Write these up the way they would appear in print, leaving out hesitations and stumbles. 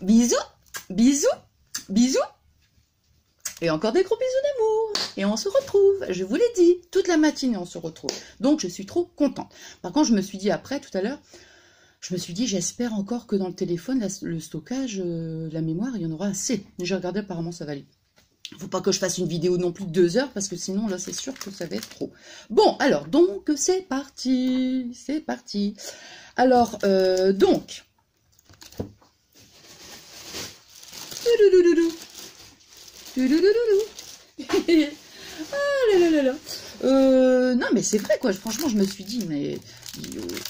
Bisous, bisous, bisous. Et encore des gros bisous d'amour. Et on se retrouve, je vous l'ai dit, toute la matinée on se retrouve. Donc je suis trop contente. Par contre, je me suis dit après, tout à l'heure, je me suis dit, j'espère encore que dans le téléphone, le stockage, la mémoire, il y en aura assez. J'ai regardé, apparemment ça va aller. Faut pas que je fasse une vidéo non plus de 2 heures, parce que sinon, là, c'est sûr que ça va être trop. Bon, alors, donc, c'est parti. C'est parti. Alors, donc... non mais c'est vrai quoi, franchement je me suis dit mais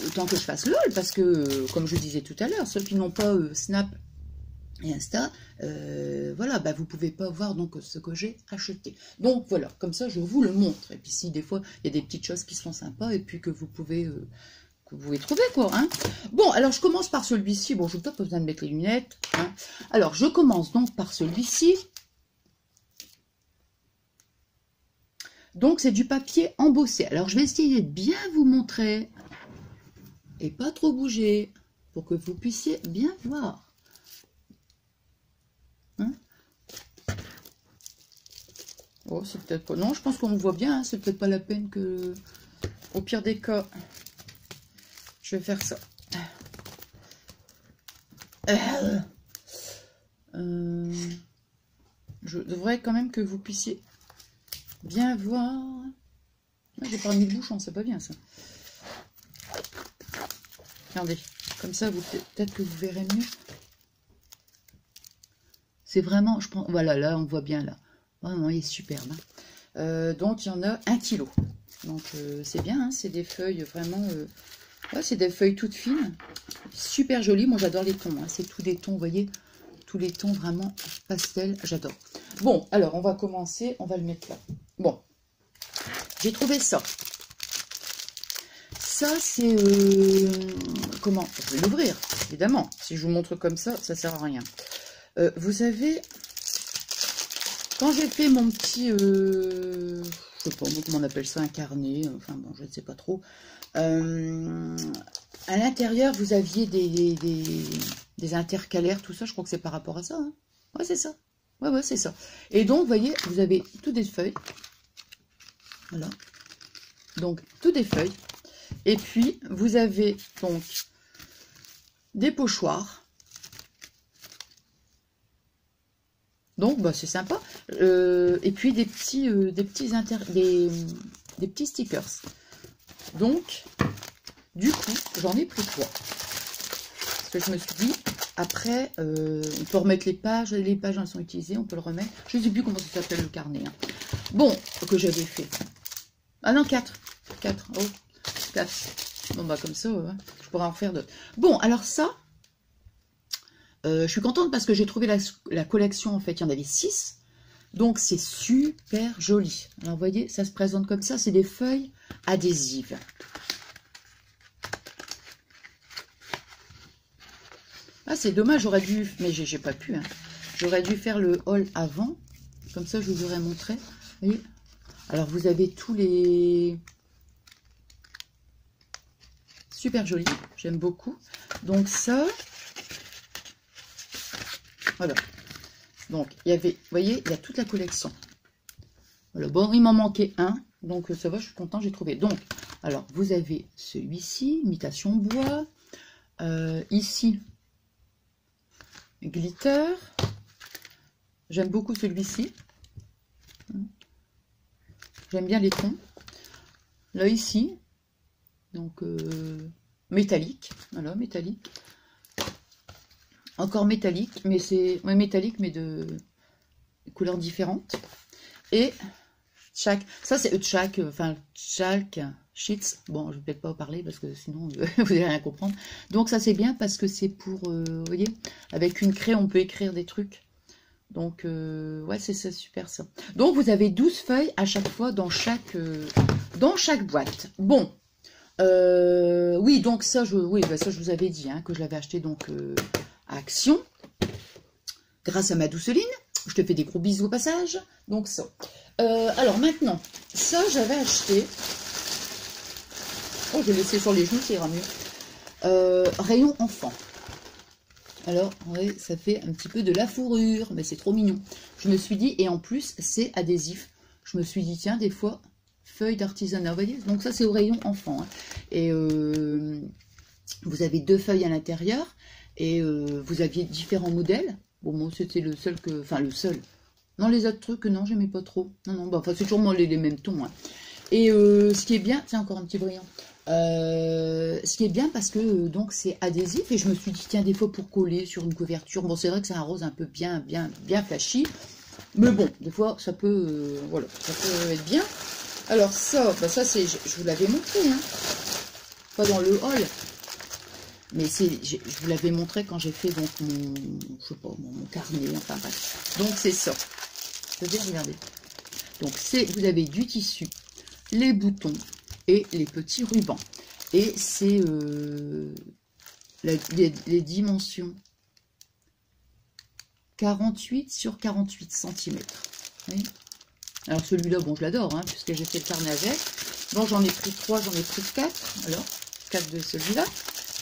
autant que je fasse LOL parce que comme je disais tout à l'heure, ceux qui n'ont pas Snap et Insta, voilà, bah vous pouvez pas voir donc ce que j'ai acheté. Donc voilà, comme ça je vous le montre. Et puis si des fois il y a des petites choses qui sont sympas et puis que vous pouvez trouver quoi. Hein. Bon, alors je commence par celui-ci. Bon, je n'ai pas besoin de mettre les lunettes. Hein. Alors je commence donc par celui-ci. Donc, c'est du papier embossé. Alors, je vais essayer de bien vous montrer et pas trop bouger pour que vous puissiez bien voir. Hein? Oh, c'est peut-être pas... Non, je pense qu'on me voit bien. Hein. C'est peut-être pas la peine que... Au pire des cas, je vais faire ça. Je devrais quand même que vous puissiez... bien voir. J'ai pas mis le bouchon, c'est pas bien ça. Regardez, comme ça, peut-être que vous verrez mieux. C'est vraiment, je prends, voilà, là on voit bien là. Vraiment, il est superbe. Hein. Donc il y en a 1 kilo. Donc c'est bien, hein, c'est des feuilles vraiment, ouais, c'est des feuilles toutes fines, super jolies. Moi j'adore les tons, hein. C'est tous des tons, vous voyez, tous les tons vraiment pastel, j'adore. Bon, alors on va commencer, on va le mettre là. Bon, j'ai trouvé ça. Ça, c'est... comment? Je vais l'ouvrir, évidemment. Si je vous montre comme ça, ça sert à rien. Vous savez, quand j'ai fait mon petit... je sais pas comment on appelle ça, un carnet. Enfin, bon, je ne sais pas trop. À l'intérieur, vous aviez des intercalaires, tout ça. Je crois que c'est par rapport à ça. Hein. Ouais, c'est ça. Ouais, c'est ça. Et donc, vous voyez, vous avez toutes des feuilles. Voilà. Donc, toutes des feuilles. Et puis, vous avez donc des pochoirs. Donc, bah, c'est sympa. Et puis, des petits stickers. Donc, du coup, j'en ai pris 3. Parce que je me suis dit, après, on peut remettre les pages elles sont utilisées, on peut le remettre. Je ne sais plus comment ça s'appelle le carnet. Hein. Bon, que j'avais fait. Ah non, 4. 4. Oh, 4. Bon, bah comme ça, je pourrais en faire d'autres. Bon, alors ça, je suis contente parce que j'ai trouvé la collection, en fait, il y en avait 6. Donc, c'est super joli. Alors, vous voyez, ça se présente comme ça. C'est des feuilles adhésives. Ah, c'est dommage, j'aurais dû... Mais j'ai pas pu, hein. J'aurais dû faire le haul avant. Comme ça, je vous aurais montré. Vous voyez ? Alors, vous avez tous les... Super joli, j'aime beaucoup. Donc ça... Voilà. Donc, il y avait... Vous voyez, il y a toute la collection. Voilà. Bon, il m'en manquait un. Donc, ça va, je suis contente, j'ai trouvé. Donc, alors, vous avez celui-ci, imitation bois. Ici, glitter. J'aime beaucoup celui-ci. J'aime bien les tons. Là, ici, donc métallique. Voilà, métallique. Encore métallique, mais c'est métallique, mais de couleurs différentes. Et chaque, ça c'est chaque, enfin chaque sheets. Bon, je vais peut-être pas parler parce que sinon vous allez rien comprendre. Donc ça c'est bien parce que c'est pour, vous voyez, avec une craie on peut écrire des trucs. Donc ouais, c'est super ça. Donc vous avez 12 feuilles à chaque fois dans chaque boîte. Bon, oui, donc ça ça je vous avais dit hein, que je l'avais acheté donc à Action grâce à ma douceline. Je te fais des gros bisous au passage. Donc ça. Alors maintenant, ça j'avais acheté. Oh, je vais laisser sur les genoux, ça ira mieux. Rayon enfant. Alors, ouais, ça fait un petit peu de la fourrure, mais c'est trop mignon. Je me suis dit, et en plus, c'est adhésif. Je me suis dit, tiens, des fois, feuilles d'artisanat, vous voyez. Donc ça, c'est au rayon enfant. Hein. Et vous avez 2 feuilles à l'intérieur, et vous aviez différents modèles. Bon, moi, c'était le seul que... Enfin, le seul. Non, les autres trucs, non, j'aimais pas trop. Non, non, bah, enfin, c'est toujours les mêmes tons. Hein. Et ce qui est bien... Tiens, encore un petit brillant. Ce qui est bien parce que donc c'est adhésif et je me suis dit tiens des fois pour coller sur une couverture, bon c'est vrai que c'est un rose un peu bien flashy, mais bon des fois ça peut voilà ça peut être bien. Alors ça, bah ça c'est je vous l'avais montré hein, pas dans le haul, mais c'est je vous l'avais montré quand j'ai fait donc mon je sais pas mon carnet, enfin bref. Donc c'est ça. Je vais regarder. Donc c'est vous avez du tissu, les boutons et les petits rubans. Et c'est les dimensions 48 sur 48 cm. Oui. Alors celui-là, bon, je l'adore, hein, puisque j'ai fait le carnet avec. Donc j'en ai pris 3, j'en ai pris 4. Alors, 4 de celui-là.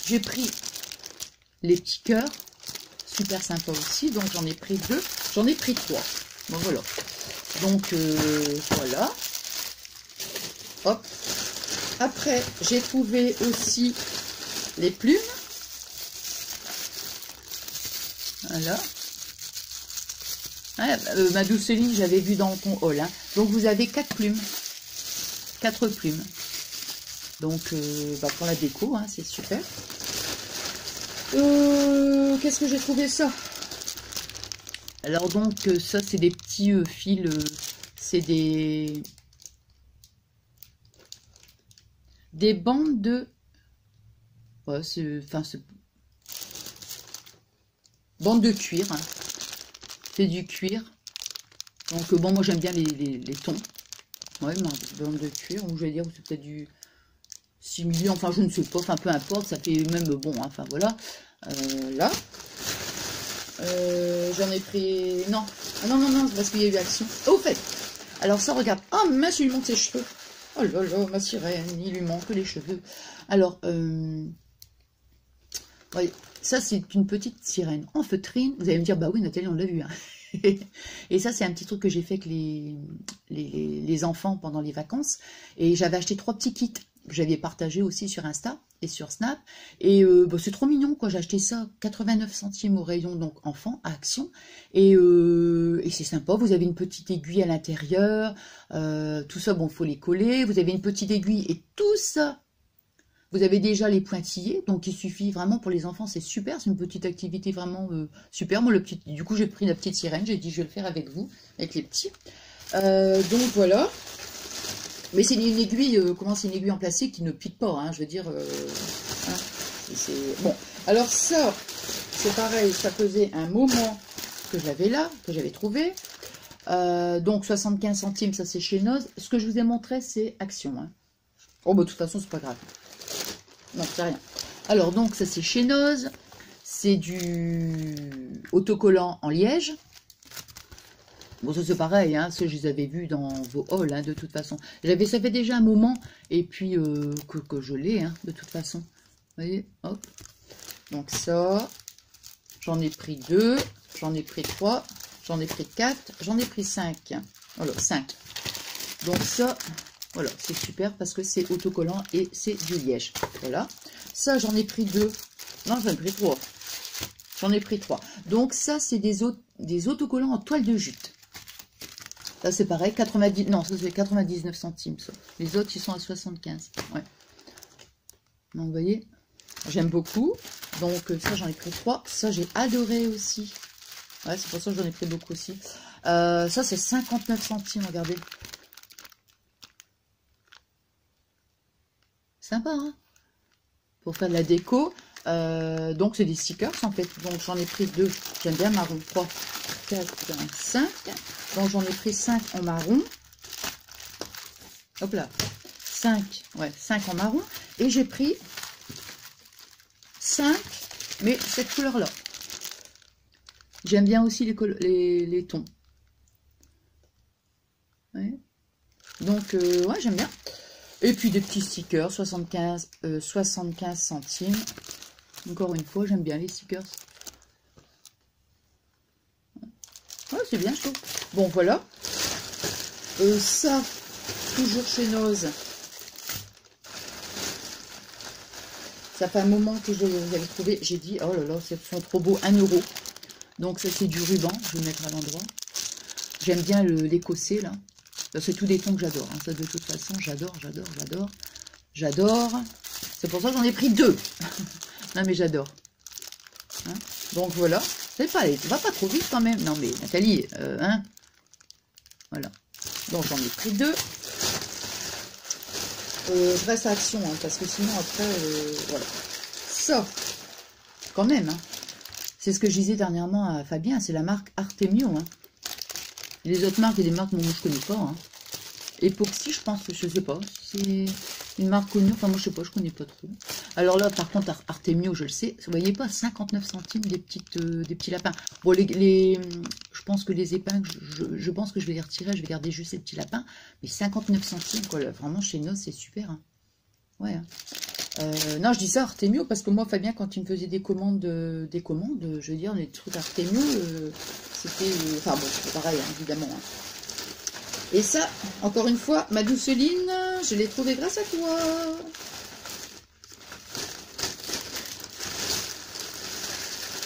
J'ai pris les petits cœurs, super sympa aussi. Donc j'en ai pris 2, j'en ai pris 3. Bon voilà. Donc voilà. Hop. Après, j'ai trouvé aussi les plumes. Voilà. Ah, ma douce Céline, j'avais vu dans ton haul. Hein. Donc, vous avez 4 plumes. 4 plumes. Donc, bah, pour la déco, hein, c'est super. Qu'est-ce que j'ai trouvé ça? Alors, donc, ça, c'est des petits fils. C'est des bandes de... Ouais, bandes de cuir. Hein. C'est du cuir. Donc, bon, moi, j'aime bien les tons. Ouais, bande de cuir. Ou je vais dire, c'est peut-être du simili. Enfin, je ne sais pas. Enfin, peu importe. Ça fait même bon. Hein, enfin, voilà. Là. J'en ai pris... Non. Ah, non, non, non. Parce qu'il y a eu action. Au fait. Alors, ça, regarde. Oh, mince, il lui manque ses cheveux. Oh là là, ma sirène, il lui manque les cheveux. Alors, ouais, ça c'est une petite sirène en feutrine. Vous allez me dire, bah oui Nathalie, on l'a vu. Hein. Et ça c'est un petit truc que j'ai fait avec les enfants pendant les vacances. Et j'avais acheté 3 petits kits que j'avais partagé aussi sur Insta et sur Snap. Et bah, c'est trop mignon quoi, j'ai acheté ça 89 centimes au rayon, donc enfant, à Action. Et c'est sympa, vous avez une petite aiguille à l'intérieur, tout ça, bon, il faut les coller. Vous avez une petite aiguille et tout ça, vous avez déjà les pointillés, donc il suffit vraiment pour les enfants, c'est super, c'est une petite activité vraiment super. Moi, du coup, j'ai pris la petite sirène, j'ai dit je vais le faire avec vous, avec les petits. Donc voilà. Mais c'est une aiguille, comment c'est une aiguille en plastique qui ne pique pas, hein, je veux dire. Hein, bon, alors ça, c'est pareil, ça faisait un moment que j'avais là, que j'avais trouvé. Donc 75 centimes, ça c'est chez Noz. Ce que je vous ai montré, c'est Action. Hein. Oh, bah de toute façon, c'est pas grave. Non, c'est rien. Alors, donc, ça c'est chez Noz. C'est du autocollant en liège. Bon, ça c'est pareil, hein, ça je les avais vus dans vos hauls, hein, de toute façon. Ça fait déjà un moment, et puis que je l'ai, hein, de toute façon. Vous voyez, hop. Donc ça, j'en ai pris 2, j'en ai pris 3, j'en ai pris 4, j'en ai pris 5. Voilà, 5. Donc ça, voilà, c'est super parce que c'est autocollant et c'est du liège. Voilà. Ça, j'en ai pris 2. Non, j'en ai pris 3. J'en ai pris 3. Donc ça, c'est des autocollants en toile de jute. Ça, c'est pareil, 90, non, ça c'est 99 centimes. Ça. Les autres, ils sont à 75. Ouais. Donc, vous voyez, j'aime beaucoup. Donc, ça, j'en ai pris 3. Ça, j'ai adoré aussi. Ouais, c'est pour ça que j'en ai pris beaucoup aussi. Ça, c'est 59 centimes, regardez. Sympa, hein, pour faire de la déco. Donc, c'est des stickers, en fait. Donc, j'en ai pris 2. J'aime bien marron. 3, 4, 5. Donc, j'en ai pris 5 en marron. Hop là. 5, ouais, 5 en marron. Et j'ai pris 5, mais cette couleur-là. J'aime bien aussi les tons. Ouais. Donc, ouais, j'aime bien. Et puis, des petits stickers, 75 centimes. Encore une fois, j'aime bien les stickers. c'est bien, je trouve. Bon, voilà. Ça, toujours chez Noz. Ça fait un moment que je les avais trouvés. J'ai dit, oh là là, ils sont trop beaux, 1 €. Donc ça, c'est du ruban. Je vais le mettre à l'endroit. J'aime bien l'écossais, là. C'est tous des tons que j'adore. Hein. Ça, de toute façon, j'adore. C'est pour ça que j'en ai pris 2. Non, mais j'adore. Hein, donc, voilà. C'est pas, va pas trop vite, quand même. Non, mais Nathalie, hein. Voilà. Donc, j'en ai pris 2. Je reste à Action, hein, parce que sinon, après, voilà. Ça, quand même, hein. C'est ce que je disais dernièrement à Fabien, c'est la marque Artemio, hein. Les autres marques, il y a des marques, moi, je connais pas, hein. Epoxy, je pense que je sais pas. C'est une marque connue. Enfin, moi, je sais pas, je connais pas trop. Alors là, par contre, Artemio, je le sais. Vous voyez pas, 59 centimes des petits lapins. Bon, je pense que les épingles, je pense que je vais les retirer. Je vais garder juste ces petits lapins. Mais 59 centimes, quoi. Là, vraiment, chez Noz, c'est super. Hein. Ouais. Hein. Non, je dis ça Artemio parce que moi, Fabien, quand il me faisait des commandes, je veux dire, les trucs Artemio, c'était. Enfin bon, c'est pareil, hein, évidemment. Hein. Et ça, encore une fois, ma douceline, je l'ai trouvée grâce à toi.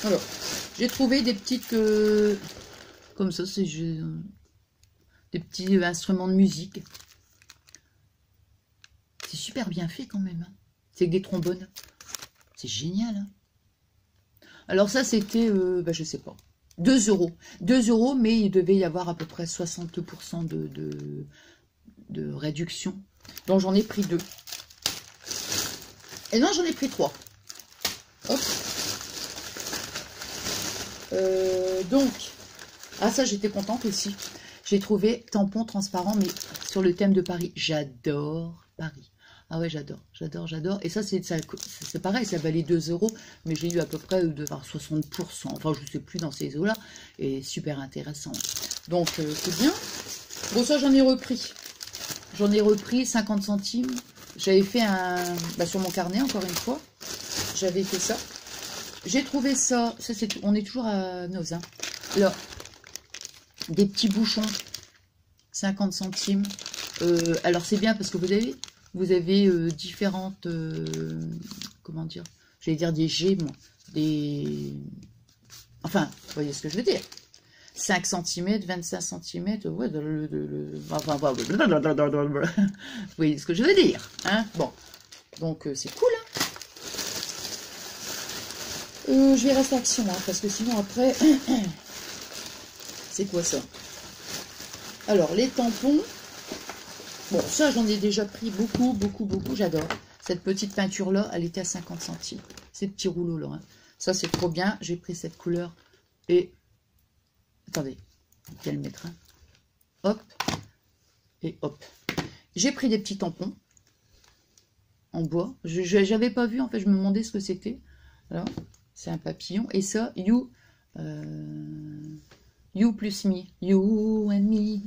Alors, j'ai trouvé des petites... comme ça, c'est des petits instruments de musique. C'est super bien fait quand même. Hein. C'est avec des trombones. C'est génial. Hein. Alors ça, c'était, je sais pas. 2 €. 2 €, mais il devait y avoir à peu près 60% de réduction. Donc j'en ai pris 2. Et non, j'en ai pris 3. Hop. Donc, ah ça j'étais contente aussi. J'ai trouvé tampon transparent, mais sur le thème de Paris. J'adore Paris. Ah ouais, j'adore. Et ça, c'est pareil, ça valait 2 €, mais j'ai eu à peu près 60%. Enfin, je ne sais plus dans ces eaux-là. Et super intéressant. Donc, c'est bien. Bon, ça, j'en ai repris. 50 centimes. J'avais fait sur mon carnet, encore une fois. J'avais fait ça. J'ai trouvé ça. On est toujours à Noz. Hein. Là, des petits bouchons. 50 centimes. Alors, c'est bien parce que vous avez différentes, comment dire, j'allais dire des jets, moi, enfin, vous voyez ce que je veux dire, 5 cm, 25 cm, ouais, enfin, vous voyez ce que je veux dire, hein, bon, donc c'est cool, hein. Je vais rester Action, hein, parce que sinon après, c'est quoi ça? Alors, les tampons. Bon, ça, j'en ai déjà pris beaucoup. J'adore. Cette petite peinture-là, elle était à 50 centimes. Ces petits rouleaux-là. Hein. Ça, c'est trop bien. J'ai pris cette couleur. Et, attendez, je vais le mettre. Hein. Hop. Et hop. J'ai pris des petits tampons. En bois. Je n'avais pas vu, en fait. Je me demandais ce que c'était. Alors, c'est un papillon. Et ça, You plus me. You and me.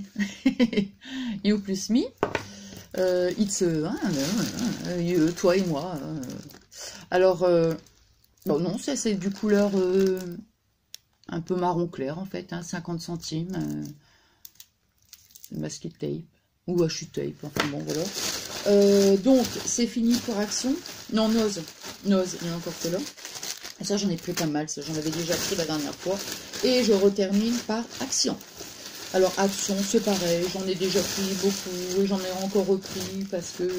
You plus me. It's you, toi et moi. Alors, bon, non, c'est du couleur un peu marron clair en fait, hein, 50 centimes. Masking tape ou washi tape, enfin bon voilà. Donc, c'est fini pour Action. Non, Noz, il y en a encore que là. Et ça, j'en ai pris pas mal, ça j'en avais déjà pris la dernière fois. Et je retermine par Action. Alors, Action, c'est pareil, j'en ai déjà pris beaucoup, et j'en ai encore repris, parce que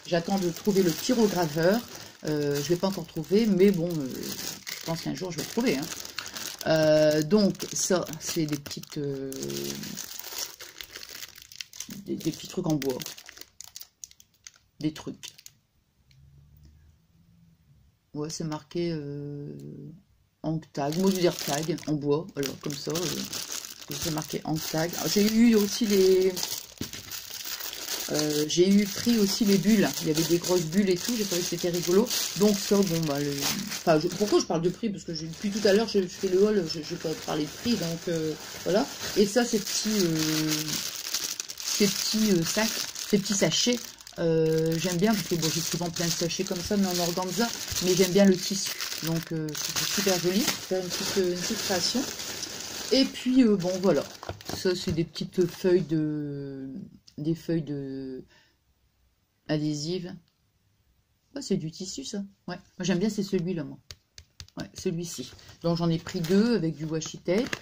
j'attends de trouver le pyrograveur. Je ne l'ai pas encore trouvé, mais bon, je pense qu'un jour, je vais le trouver. Hein. Donc, ça, c'est des petites... des petits trucs en bois. Des trucs. Ouais, c'est marqué... Hang tag, moi je veux dire tag, en bois, alors comme ça... c'est marqué en tag. J'ai eu aussi les... pris aussi les bulles. Il y avait des grosses bulles et tout. J'ai trouvé que c'était rigolo. Donc ça, bon, bah... Enfin, pourquoi je parle de prix? Parce que depuis tout à l'heure, je fais le haul, je peux parler de prix. Donc, voilà. Et ça, ces petits sacs, ces petits sachets, j'aime bien. Parce que, bon, j'ai souvent plein de sachets comme ça, mais en organza. Mais j'aime bien le tissu. Donc, c'est super joli. Faire une petite création. Et puis, bon, voilà. Ça, c'est des petites feuilles de... Des feuilles de... adhésives. Ah, c'est du tissu, ça. Ouais. Moi, j'aime bien, c'est celui-là, moi. Ouais, celui-ci. Donc, j'en ai pris 2 avec du washi tape.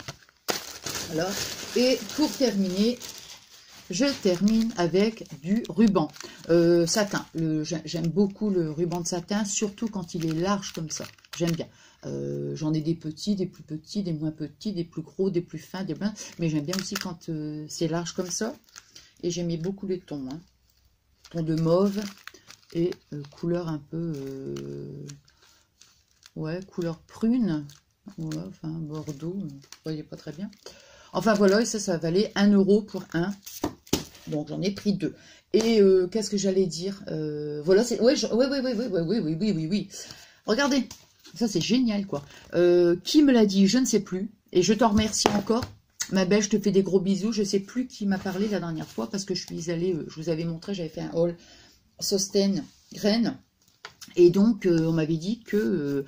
Voilà. Et pour terminer, je termine avec du ruban satin. J'aime beaucoup le ruban de satin, surtout quand il est large comme ça. J'aime bien. J'en ai des petits, des plus petits, des moins petits, des plus gros, des plus fins, des blancs. Mais j'aime bien aussi quand c'est large comme ça. Et j'aimais beaucoup les tons. Hein. Tons de mauve et couleur un peu... ouais, couleur prune. Ouais, enfin, bordeaux. Vous voyez pas très bien. Enfin voilà, et ça valait 1 € pour un. Donc j'en ai pris 2. Et qu'est-ce que j'allais dire voilà, c'est... Ouais, oui. Regardez, ça c'est génial quoi. Qui me l'a dit, je ne sais plus. Et je t'en remercie encore. Ma belle, je te fais des gros bisous. Je ne sais plus qui m'a parlé la dernière fois parce que je suis allée, je vous avais montré, j'avais fait un haul Sosten graines. Et donc, on m'avait dit que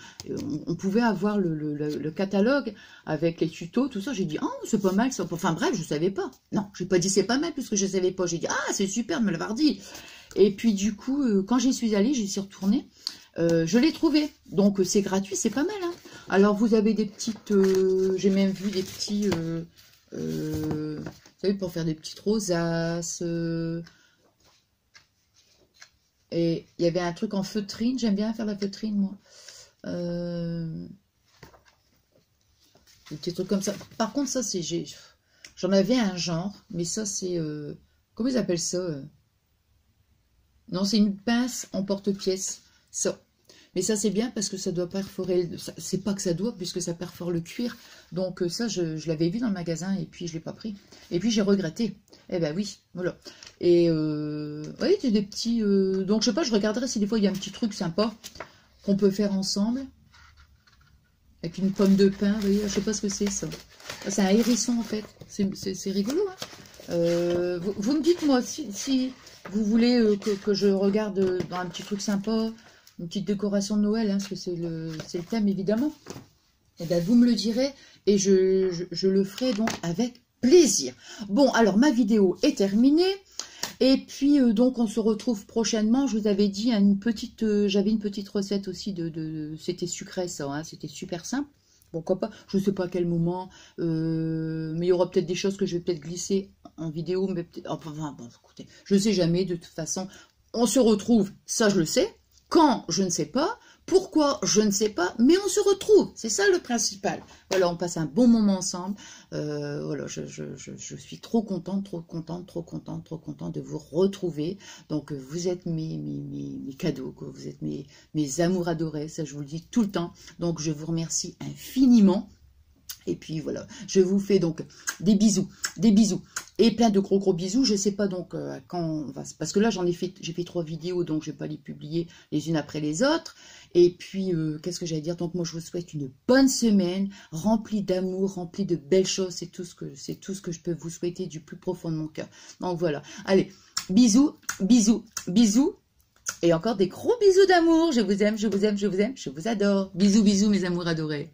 on pouvait avoir le catalogue avec les tutos, tout ça. J'ai dit, oh, c'est pas mal ça. Enfin bref, je savais pas. Non, j'ai pas dit c'est pas mal puisque je savais pas. J'ai dit, ah, c'est super de me l'avoir dit. Et puis du coup, quand j'y suis allée, j'y suis retournée. Je l'ai trouvé. Donc, c'est gratuit, c'est pas mal. Hein. Alors, vous avez des petites... j'ai même vu des petits... vous savez, pour faire des petites rosaces... Et il y avait un truc en feutrine. J'aime bien faire la feutrine, moi. Des petits trucs comme ça. Par contre, ça, c'est... J'en avais un genre. Mais ça, c'est... comment ils appellent ça non, c'est une pince en porte-pièce. Ça. Mais ça, c'est bien parce que ça doit perforer... C'est pas que ça doit, puisque ça perfore le cuir. Donc, ça, je l'avais vu dans le magasin et puis je l'ai pas pris. Et puis, j'ai regretté. Eh ben oui, voilà. Et, oui, c'est des petits... donc, je sais pas, je regarderai si des fois, il y a un petit truc sympa qu'on peut faire ensemble. Avec une pomme de pin, vous voyez, je sais pas ce que c'est, ça. C'est un hérisson, en fait. C'est rigolo, hein. Vous me dites, moi, si vous voulez que je regarde dans un petit truc sympa... Une petite décoration de Noël, hein, parce que c'est le thème, évidemment. Et bien, vous me le direz, et je le ferai donc avec plaisir. Bon, alors, ma vidéo est terminée. Et puis, donc, on se retrouve prochainement. Je vous avais dit, j'avais une petite recette aussi c'était sucré, ça, hein, c'était super simple. Pourquoi pas, je ne sais pas à quel moment, mais il y aura peut-être des choses que je vais peut-être glisser en vidéo. Mais enfin, bon, écoutez, je ne sais jamais, de toute façon. On se retrouve, ça, je le sais. Quand, je ne sais pas. Pourquoi, je ne sais pas. Mais on se retrouve. C'est ça le principal. Voilà, on passe un bon moment ensemble. Voilà, je suis trop contente de vous retrouver. Donc, vous êtes mes cadeaux, quoi. Vous êtes mes amours adorés. Ça, je vous le dis tout le temps. Donc, je vous remercie infiniment. Et puis voilà, je vous fais donc des bisous et plein de gros bisous. Je sais pas donc quand on va, parce que là j'ai fait 3 vidéos, donc je vais pas les publier les unes après les autres. Et puis qu'est-ce que j'allais dire? Donc moi je vous souhaite une bonne semaine remplie d'amour, remplie de belles choses. C'est tout ce que je peux vous souhaiter du plus profond de mon cœur. Donc voilà, allez, bisous. Et encore des gros bisous d'amour. Je vous aime, je vous adore. Bisous mes amours adorés.